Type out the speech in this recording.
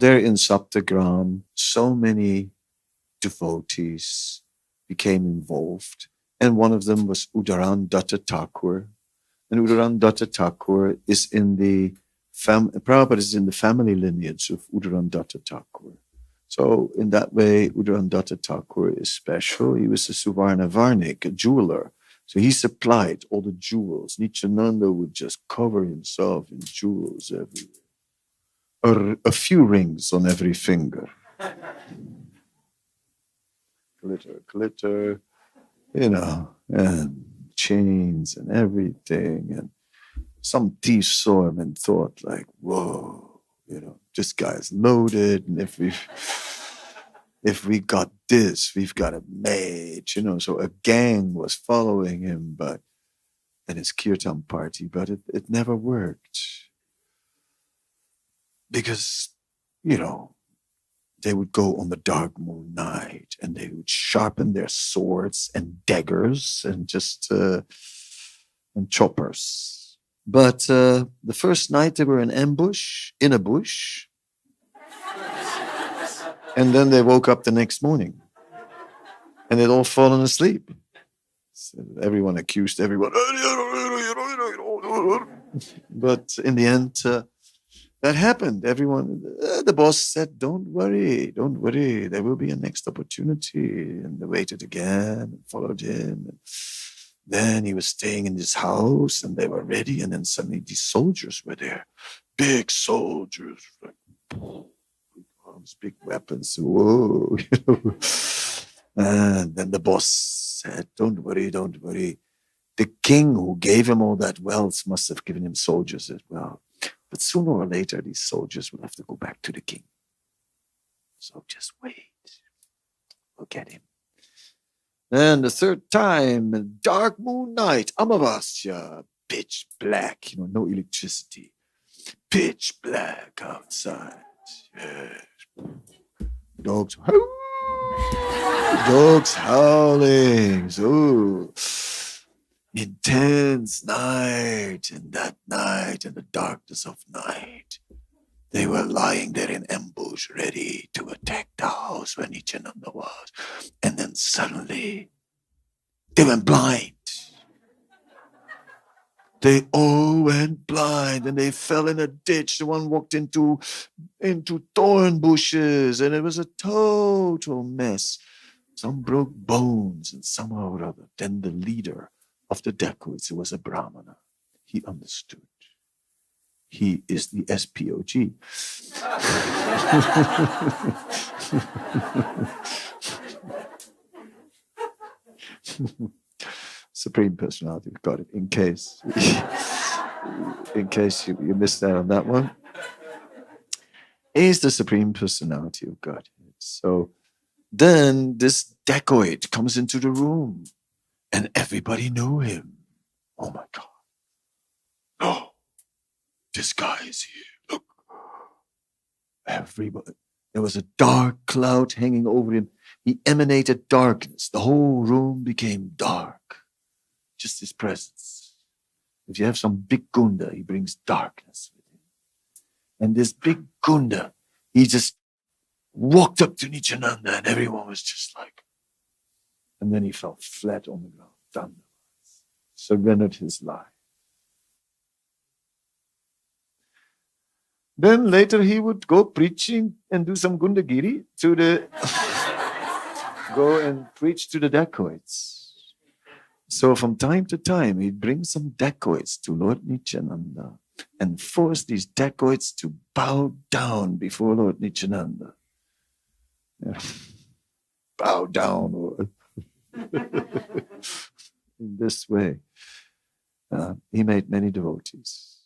There in Saptagram, so many devotees became involved, and one of them was Udaran Datta Thakur. And Udaran Datta Thakur is in the Prabhupada is in the family lineage of Udaran Datta Thakur. So in that way, Udaran Datta Thakur is special. He was a Suvarna Varnik, a jeweler. So he supplied all the jewels. Nityananda would just cover himself in jewels everywhere. Or a few rings on every finger. Glitter, glitter, and chains and everything. And some thief saw him and thought like, whoa, this guy's loaded. And if we got this, we've got it made, So a gang was following him, and his kirtan party, but it never worked. Because, they would go on the dark moon night and they would sharpen their swords and daggers and just and choppers. But the first night they were in ambush, in a bush. And then they woke up the next morning and they'd all fallen asleep. So everyone accused everyone. But in the end, that happened. Everyone, the boss said, don't worry. There will be a next opportunity. And they waited again and followed him. And then he was staying in his house and they were ready. And then suddenly these soldiers were there. Big soldiers, like big arms, big weapons. Whoa. And then the boss said, don't worry. The king who gave him all that wealth must have given him soldiers as well. But sooner or later, these soldiers will have to go back to the king. So just wait. We'll get him. Then the third time, dark moon night, Amavasya, pitch black, no electricity. Pitch black outside. Yes. Dogs howling. So intense night, and that night, in the darkness of night, they were lying there in ambush, ready to attack the house where Nityananda was. And then suddenly, they went blind. They all went blind, and they fell in a ditch. The one walked into thorn bushes, and it was a total mess. Some broke bones, and somehow or other, then the leader of the dacoits, who was a Brahmana, he understood. He is the SPOG. Supreme Personality of God, in case you missed out on that one. He's the Supreme Personality of God. So then this dacoit comes into the room and everybody knew him. Oh my God. Oh, this guy is here. Look. Everybody. There was a dark cloud hanging over him. He emanated darkness. The whole room became dark. Just his presence. If you have some big gunda, he brings darkness with him. And this big gunda, he just walked up to Nityananda and everyone was just like, and then he fell flat on the ground, done, surrendered his life. Then later he would go preaching and do some gundagiri go and preach to the dacoits. So from time to time, he'd bring some dacoits to Lord Nityananda and force these dacoits to bow down before Lord Nityananda. Yeah. Bow down, Lord. In this way, he made many devotees.